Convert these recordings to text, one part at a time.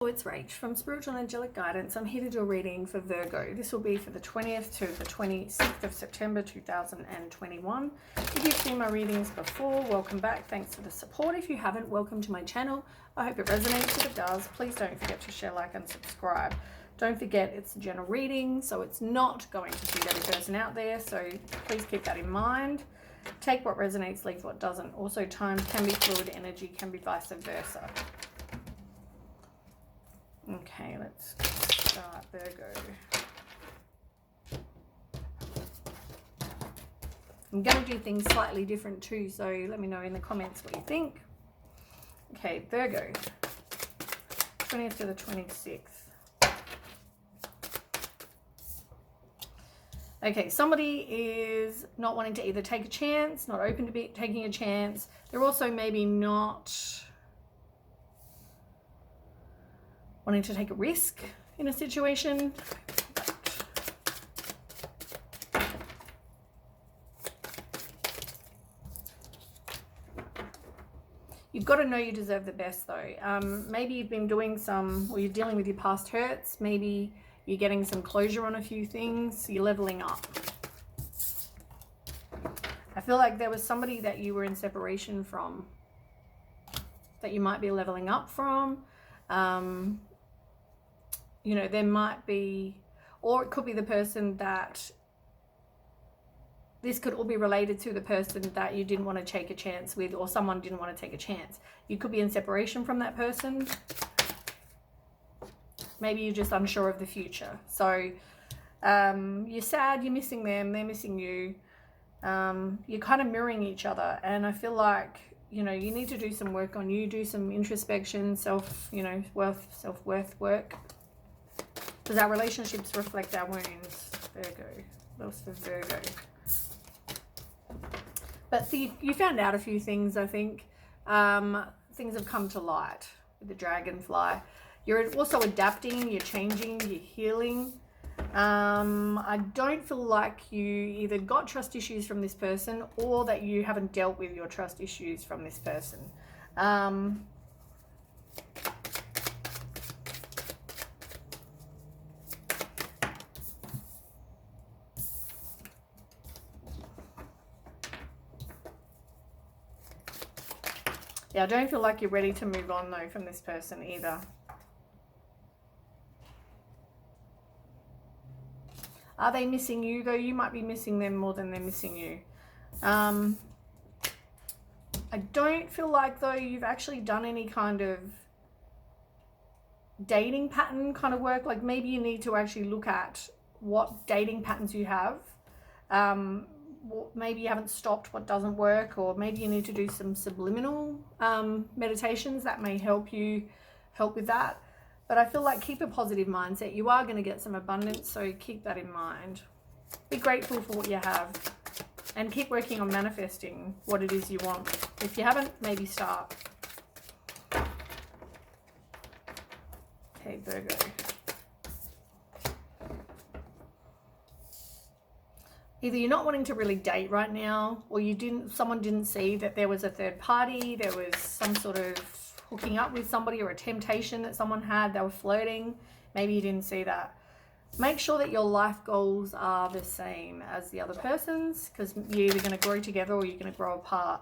It's Rach from Spiritual and Angelic Guidance. I'm here to do a reading for Virgo. This will be for the 20th to the 26th of September 2021. If you've seen my readings before, welcome back. Thanks for the support. If you haven't, welcome to my channel. I hope it resonates. If it does, please don't forget to share, like, and subscribe. Don't forget it's a general reading, so it's not going to suit every person out there, so please keep that in mind. Take what resonates, leave what doesn't. Also, time can be fluid, energy can be vice versa. Okay, let's start Virgo. I'm going to do things slightly different too, so let me know in the comments what you think. Okay, Virgo, 20th to the 26th. Okay, somebody is not wanting to either take a chance, not open to taking a chance. They're also maybe not wanting to take a risk in a situation. You've got to know you deserve the best though. Maybe you've been doing or you're dealing with your past hurts. Maybe you're getting some closure on a few things. You're leveling up. I feel like there was somebody that you were in separation from that you might be leveling up from. You know, there might be, or it could be the person that, this could all be related to the person that you didn't want to take a chance with, or someone didn't want to take a chance. You could be in separation from that person. Maybe you're just unsure of the future. So you're sad, you're missing them, they're missing you. You're kind of mirroring each other. And I feel like, you know, you need to do some work on you, do some introspection, self-worth work. Because our relationships reflect our wounds. Virgo. That's for Virgo. But see, you found out a few things, I think. Things have come to light with the dragonfly. You're also adapting, you're changing, you're healing. I don't feel like you either got trust issues from this person or that you haven't dealt with your trust issues from this person. Yeah, I don't feel like you're ready to move on though from this person either. Are they missing you though? You might be missing them more than they're missing you. I don't feel like though you've actually done any kind of dating pattern kind of work. Like maybe you need to actually look at what dating patterns you have. Maybe you haven't stopped what doesn't work, or maybe you need to do some subliminal meditations that may help with that. But I feel like keep a positive mindset. You are going to get some abundance, so keep that in mind. Be grateful for what you have and keep working on manifesting what it is you want. If you haven't, maybe start. Okay, Virgo. Either you're not wanting to really date right now, or someone didn't see that there was a third party, there was some sort of hooking up with somebody or a temptation that someone had, they were flirting. Maybe you didn't see that. Make sure that your life goals are the same as the other person's, because you're either going to grow together or you're going to grow apart.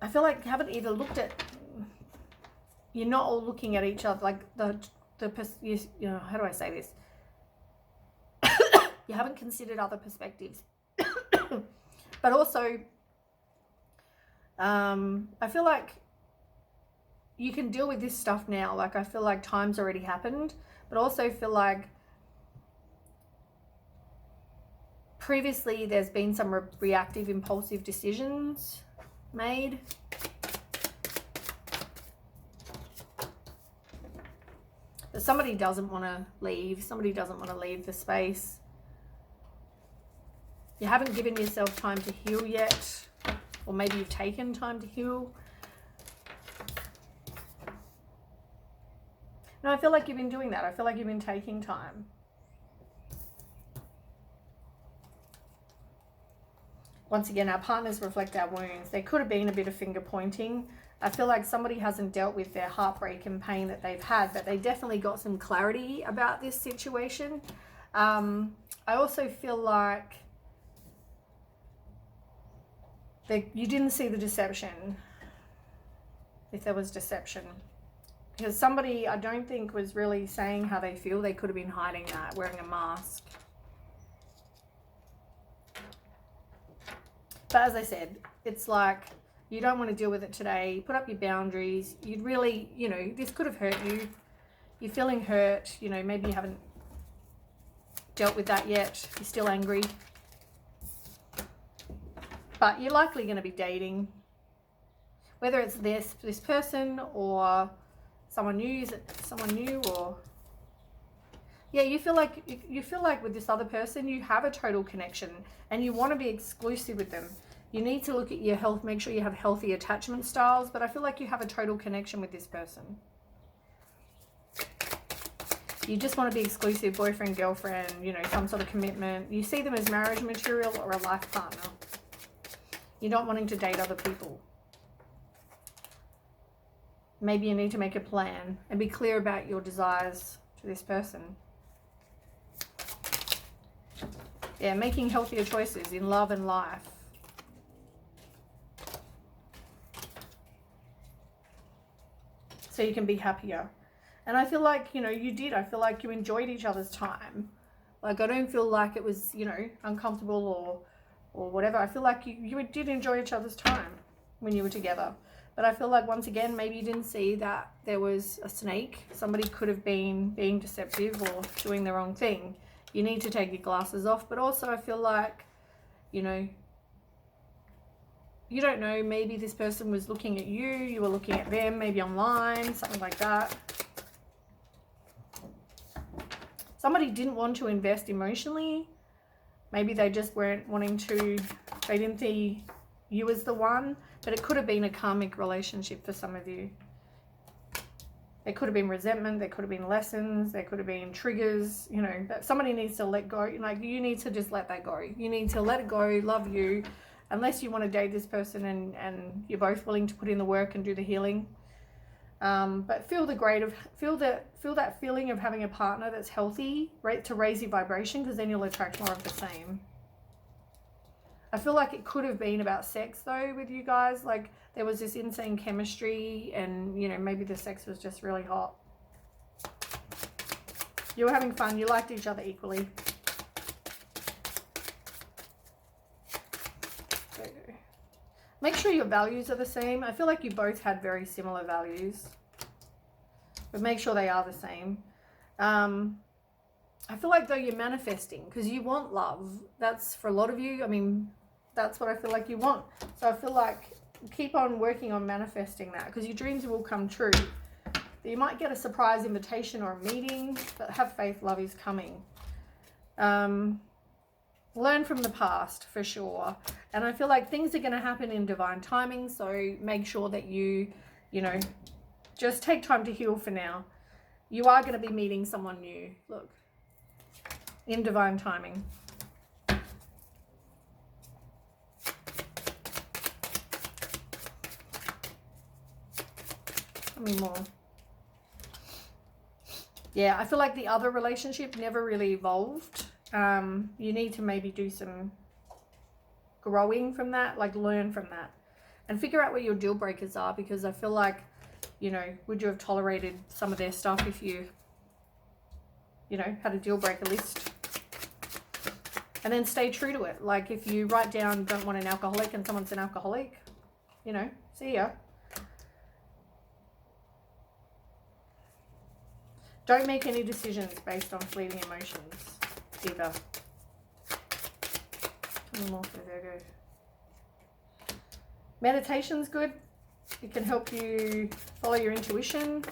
I feel like you haven't either looked at, you're not all looking at each other, like you know, how do I say this? You haven't considered other perspectives. But also, I feel like you can deal with this stuff now. Like I feel like time's already happened, but also feel like previously there's been some reactive, impulsive decisions made. But somebody doesn't want to leave. Somebody doesn't want to leave the space. You haven't given yourself time to heal yet. Or maybe you've taken time to heal. No, I feel like you've been doing that. I feel like you've been taking time. Once again, our partners reflect our wounds. There could have been a bit of finger pointing. I feel like somebody hasn't dealt with their heartbreak and pain that they've had, but they definitely got some clarity about this situation. I also feel like you didn't see the deception, if there was deception. Because somebody, I don't think, was really saying how they feel. They could have been hiding that, wearing a mask. But as I said, it's like you don't want to deal with it today. Put up your boundaries. You'd really, you know, this could have hurt you. You're feeling hurt. You know, maybe you haven't dealt with that yet. You're still angry. But you're likely going to be dating. Whether it's this person or someone new, or... Yeah, you feel like with this other person, you have a total connection and you want to be exclusive with them. You need to look at your health, make sure you have healthy attachment styles, but I feel like you have a total connection with this person. You just want to be exclusive, boyfriend, girlfriend, you know, some sort of commitment. You see them as marriage material or a life partner. You're not wanting to date other people. Maybe you need to make a plan and be clear about your desires to this person. Yeah, making healthier choices in love and life. So you can be happier. And I feel like, you know, you did. I feel like you enjoyed each other's time. Like, I don't feel like it was, you know, uncomfortable or whatever. I feel like you did enjoy each other's time when you were together. But I feel like, once again, maybe you didn't see that there was a snake. Somebody could have been being deceptive or doing the wrong thing. You need to take your glasses off. But also I feel like, you know, you don't know, maybe this person was looking at you, you were looking at them, maybe online, something like that. Somebody didn't want to invest emotionally. Maybe they just weren't wanting to, they didn't see you as the one, but it could have been a karmic relationship for some of you. There could have been resentment, there could have been lessons, there could have been triggers, you know, but somebody needs to let go. Like, you need to just let that go. You need to let it go, love you, unless you want to date this person and you're both willing to put in the work and do the healing. But feel that feeling of having a partner that's healthy, right, to raise your vibration, because then you'll attract more of the same. I feel like it could have been about sex though with you guys. Like, there was this insane chemistry and, you know, maybe the sex was just really hot. You were having fun. You liked each other equally. Make sure your values are the same. I feel like you both had very similar values, but make sure they are the same. I feel like though you're manifesting because you want love. That's for a lot of you. I mean, that's what I feel like you want. So I feel like keep on working on manifesting that, because your dreams will come true. You might get a surprise invitation or a meeting, but have faith, love is coming. Learn from the past for sure. And I feel like things are going to happen in divine timing. So make sure that you know, just take time to heal for now. You are going to be meeting someone new. Look, in divine timing. How many more? Yeah, I feel like the other relationship never really evolved. You need to maybe do some growing from that, like learn from that and figure out what your deal breakers are, because I feel like, you know, would you have tolerated some of their stuff if you know, had a deal breaker list? And then stay true to it. Like, if you write down don't want an alcoholic and someone's an alcoholic, you know, see ya. Don't make any decisions based on fleeting emotions either. One more for Virgo. Meditation's good. It can help you follow your intuition.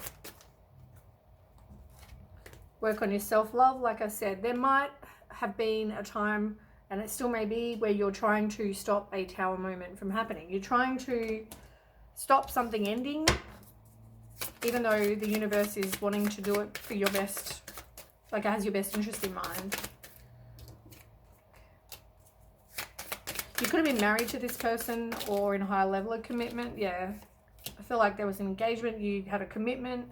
Work on your self-love. Like I said, there might have been a time, and it still may be, where you're trying to stop a tower moment from happening. You're trying to stop something ending, even though the universe is wanting to do it for your best, like it has your best interest in mind. You could have been married to this person or in a higher level of commitment. Yeah, I feel like there was an engagement. You had a commitment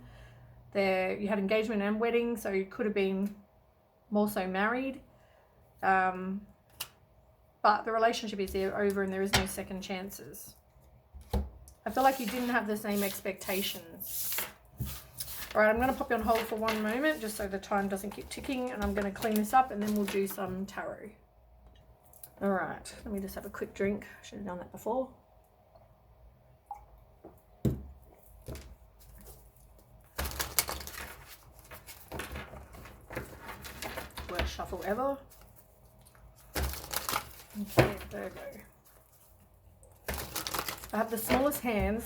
there. You had engagement and wedding, so you could have been more so married. But the relationship is over and there is no second chances. I feel like you didn't have the same expectations. All right, I'm going to pop you on hold for one moment just so the time doesn't keep ticking, and I'm going to clean this up and then we'll do some tarot. All right, let me just have a quick drink. I should have done that before. Worst shuffle ever. Okay, Virgo. I have the smallest hands,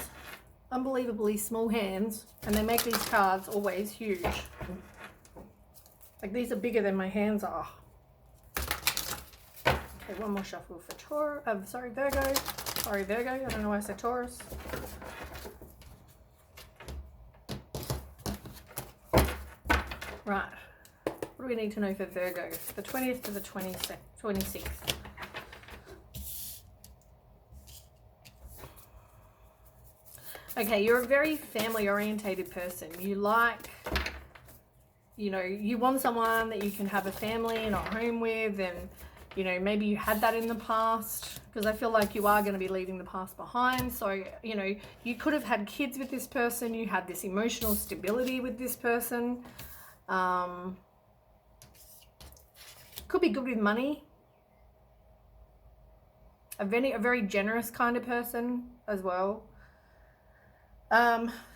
unbelievably small hands, and they make these cards always huge. Like these are bigger than my hands are. Okay, one more shuffle for Virgo. Sorry, Virgo. I don't know why I said Taurus. Right. What do we need to know for Virgo? The 20th to the 26th. Okay, you're a very family-orientated person. You like, you know, you want someone that you can have a family and a home with, and, you know, maybe you had that in the past, because I feel like you are going to be leaving the past behind. So, you know, you could have had kids with this person. You had this emotional stability with this person. Could be good with money. A very generous kind of person as well.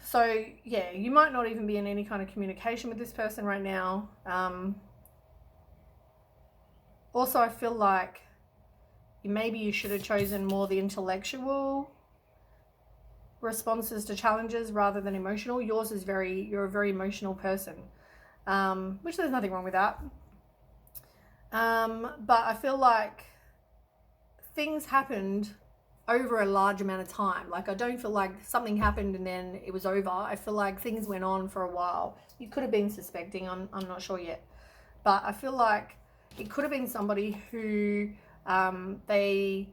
So yeah, you might not even be in any kind of communication with this person right now. Also, I feel like maybe you should have chosen more the intellectual responses to challenges rather than emotional. Yours is you're a very emotional person, which there's nothing wrong with that. But I feel like things happened over a large amount of time. Like, I don't feel like something happened and then it was over. I feel like things went on for a while. You could have been suspecting, I'm not sure yet, but I feel like it could have been somebody who they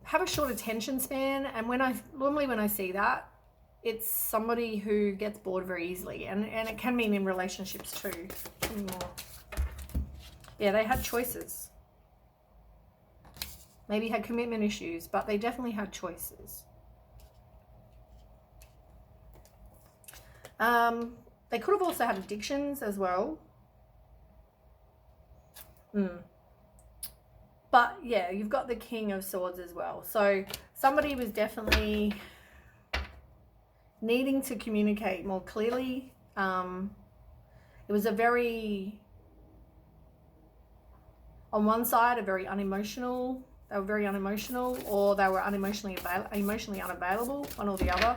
have a short attention span, and normally when I see that, it's somebody who gets bored very easily, and it can mean in relationships too. Yeah, they had choices. Maybe had commitment issues, but they definitely had choices. They could have also had addictions as well. But yeah, you've got the King of Swords as well. So somebody was definitely needing to communicate more clearly. It was a very, on one side, a very unemotional. They were very unemotional, or they were emotionally unavailable, one or the other.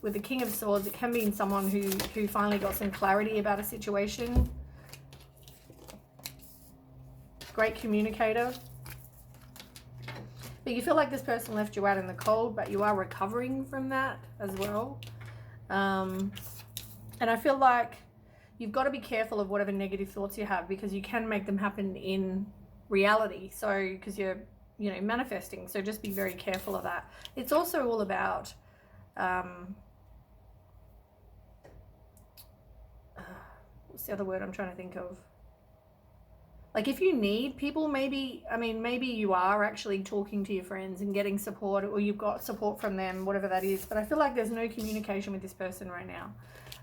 With the King of Swords, it can be someone who finally got some clarity about a situation. Great communicator. But you feel like this person left you out in the cold, but you are recovering from that as well. And I feel like you've got to be careful of whatever negative thoughts you have, because you can make them happen in reality. So because you're manifesting, so just be very careful of that. It's also all about what's the other word I'm trying to think of? Like, if you need people, maybe you are actually talking to your friends and getting support, or you've got support from them, whatever that is. But I feel like there's no communication with this person right now,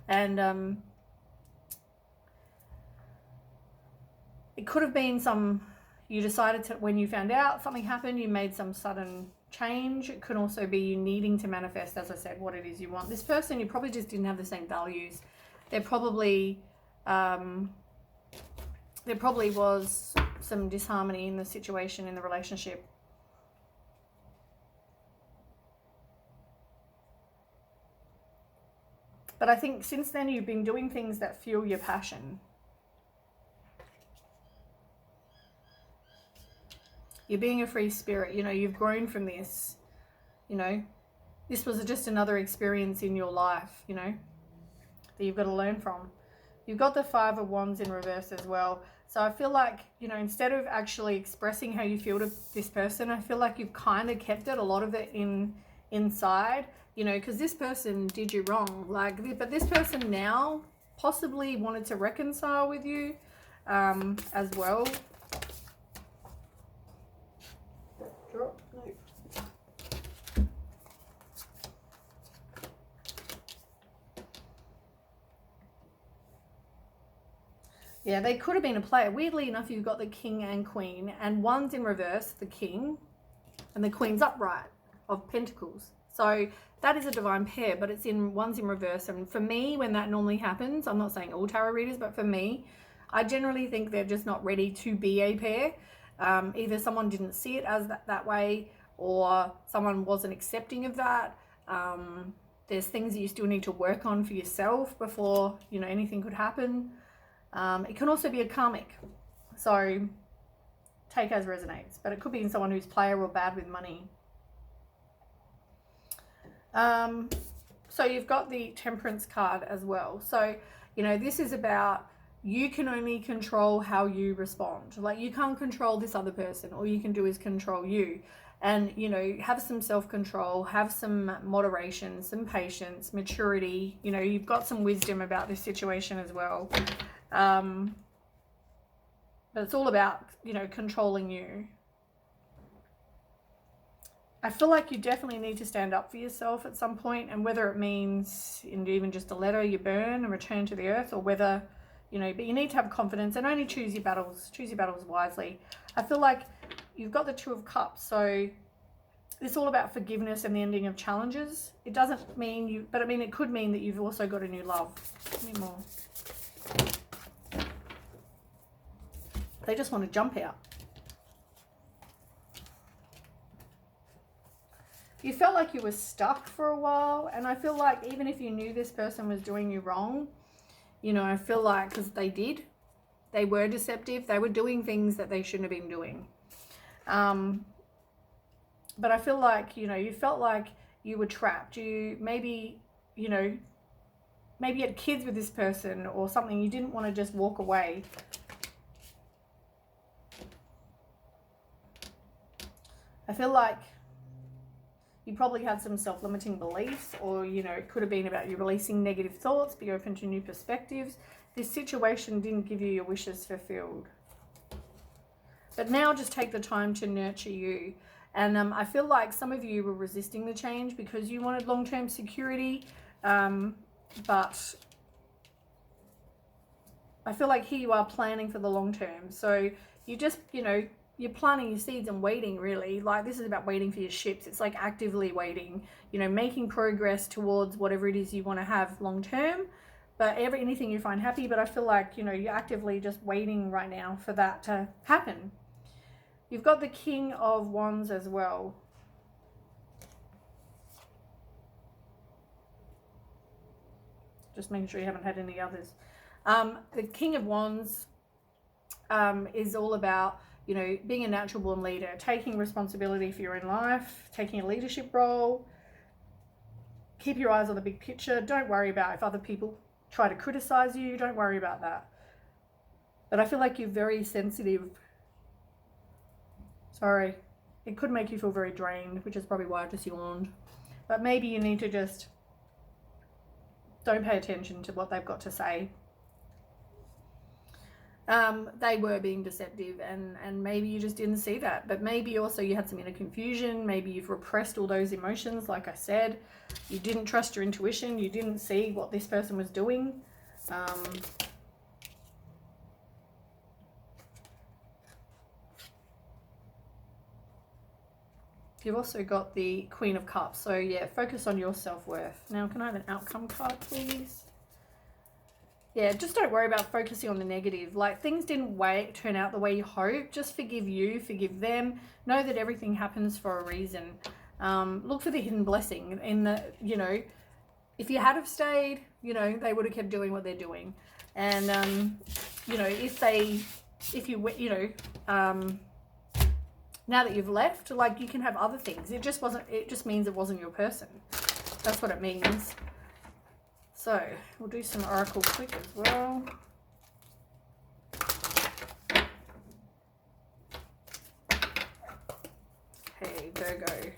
and it could have been you decided to, when you found out something happened, you made some sudden change. It could also be you needing to manifest, as I said, what it is you want. This person, you probably just didn't have the same values. There probably was some disharmony in the situation, in the relationship. But I think since then you've been doing things that fuel your passion. You're being a free spirit, you've grown from this, this was just another experience in your life, that you've got to learn from. You've got the Five of Wands in reverse as well. So I feel like, you know, instead of actually expressing how you feel to this person, I feel like you've kind of kept it, a lot of it inside, you know, because this person did you wrong. Like, but this person now possibly wanted to reconcile with you as well. Drop, no. Yeah, they could have been a player. Weirdly enough, you've got the king and queen, and one's in reverse, the king, and the queen's upright of pentacles. So that is a divine pair, but one's in reverse. And for me, when that normally happens, I'm not saying all tarot readers, but for me, I generally think they're just not ready to be a pair. Either someone didn't see it as that way, or someone wasn't accepting of that. There's things that you still need to work on for yourself before, you know, anything could happen. It can also be a karmic, so take as resonates, but it could be in someone who's player or bad with money. So you've got the Temperance card as well. So, you know, this is about you can only control how you respond. Like, you can't control this other person. All you can do is control you. And, you know, have some self-control, have some moderation, some patience, maturity. You know, you've got some wisdom about this situation as well. But it's all about, you know, controlling you. I feel like you definitely need to stand up for yourself at some point, and whether it means in even just a letter you burn and return to the earth, or whether, you know, but you need to have confidence and only choose your battles wisely. I feel like you've got the Two of Cups, so it's all about forgiveness and the ending of challenges. It doesn't mean you, but I mean, it could mean that you've also got a new love. Give me more. They just want to jump out. You felt like you were stuck for a while, and I feel like even if you knew this person was doing you wrong, you know, I feel like, because they were deceptive, they were doing things that they shouldn't have been doing. But I feel like, you know, you felt like you were trapped. You maybe, you know, maybe you had kids with this person or something. You didn't want to just walk away. I feel like you probably had some self-limiting beliefs, or, you know, it could have been about you releasing negative thoughts, be open to new perspectives. This situation didn't give you your wishes fulfilled. But now just take the time to nurture you. And I feel like some of you were resisting the change because you wanted long-term security. But I feel like here you are planning for the long term. So you just, you know, you're planting your seeds and waiting, really. Like, this is about waiting for your ships. It's like actively waiting, you know, making progress towards whatever it is you want to have long term, but anything you find happy. But I feel like, you know, you're actively just waiting right now for that to happen. You've got the King of Wands as well. Just making sure you haven't had any others. The King of Wands is all about, you know, being a natural born leader, taking responsibility for your own life, taking a leadership role. Keep your eyes on the big picture. Don't worry about if other people try to criticize you. Don't worry about that. But I feel like you're very sensitive. Sorry. It could make you feel very drained, which is probably why I just yawned. But maybe you need to just don't pay attention to what they've got to say. They were being deceptive, and maybe you just didn't see that. But maybe also you had some inner confusion. Maybe you've repressed all those emotions. Like I said, you didn't trust your intuition. You didn't see what this person was doing. You've also got the Queen of Cups. So yeah, focus on your self-worth. Now, can I have an outcome card, please? Yeah, just don't worry about focusing on the negative. Like, things didn't turn out the way you hoped. Just forgive you, forgive them. Know that everything happens for a reason. Look for the hidden blessing in the, you know, if you had have stayed, you know, they would have kept doing what they're doing. And, you know, now that you've left, like, you can have other things. It just means it wasn't your person. That's what it means. So we'll do some oracle quick as well. Virgo.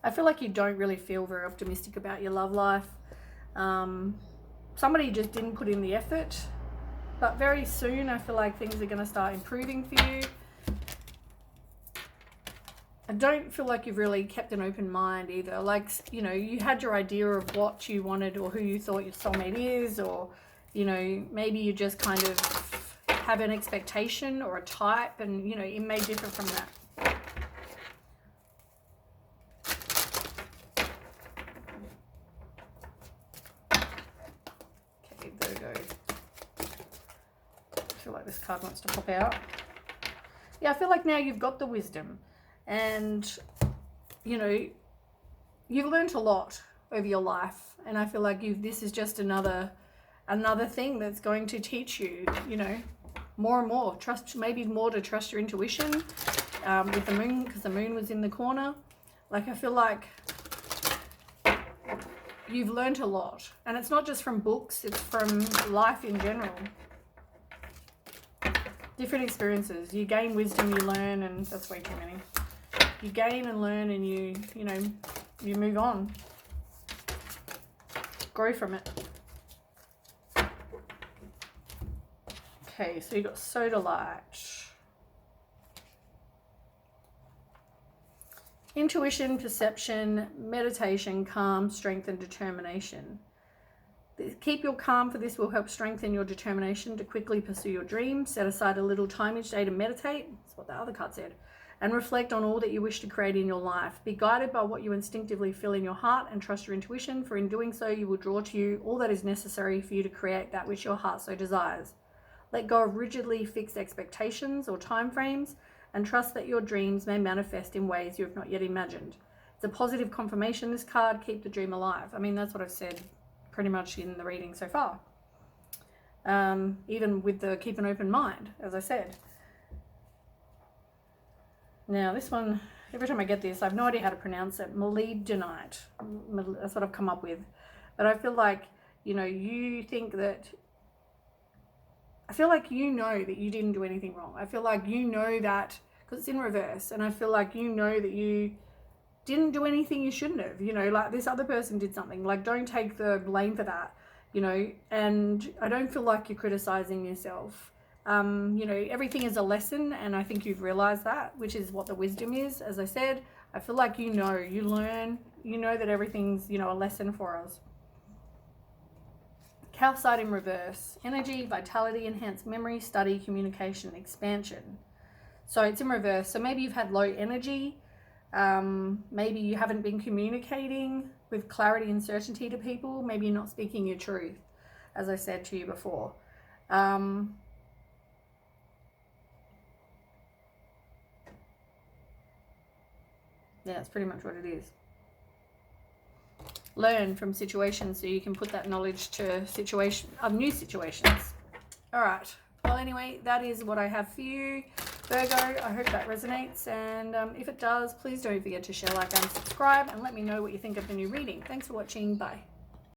I feel like you don't really feel very optimistic about your love life. Somebody just didn't put in the effort, but very soon I feel like things are going to start improving for you. I don't feel like you've really kept an open mind either. Like, you know, you had your idea of what you wanted or who you thought your soulmate is, or, you know, maybe you just kind of have an expectation or a type, and, you know, it may differ from that. Okay, Virgo. I feel like this card wants to pop out. Yeah, I feel like now you've got the wisdom. And, you know, you've learned a lot over your life. And I feel like this is just another thing that's going to teach you, you know, more and more. Maybe more to trust your intuition with the moon, because the moon was in the corner. Like, I feel like you've learned a lot. And it's not just from books, it's from life in general. Different experiences. You gain wisdom, you learn, and that's way too many. You gain and learn, and you know, you move on. Grow from it. Okay, so you got Sodalite. Intuition, perception, meditation, calm, strength, and determination. Keep your calm, for this will help strengthen your determination to quickly pursue your dreams. Set aside a little time each day to meditate. That's what the other card said. And reflect on all that you wish to create in your life. Be guided by what you instinctively feel in your heart, and trust your intuition, for in doing so you will draw to you all that is necessary for you to create that which your heart so desires. Let go of rigidly fixed expectations or time frames, and trust that your dreams may manifest in ways you have not yet imagined. It's a positive confirmation, this card. Keep the dream alive. I mean, that's what I've said pretty much in the reading so far. Even with the keep an open mind, as I said. Now, this one, every time I get this, I have no idea how to pronounce it. Molybdenite. That's what I've come up with. But I feel like, you know, you think that... I feel like you know that you didn't do anything wrong. I feel like you know that, because it's in reverse. And I feel like you know that you didn't do anything you shouldn't have. You know, like this other person did something. Like, don't take the blame for that, you know. And I don't feel like you're criticizing yourself. You know, everything is a lesson, and I think you've realized that, which is what the wisdom is. As I said, I feel like you know, you learn, you know that everything's, you know, a lesson for us. Calcite in reverse. Energy, vitality, enhanced memory, study, communication, expansion. So it's in reverse. So maybe you've had low energy. Maybe you haven't been communicating with clarity and certainty to people. Maybe you're not speaking your truth, as I said to you before. Yeah, that's pretty much what it is. Learn from situations so you can put that knowledge to new situations. All right. Well, anyway, that is what I have for you, Virgo. I hope that resonates. And if it does, please don't forget to share, like, and subscribe. And let me know what you think of the new reading. Thanks for watching. Bye.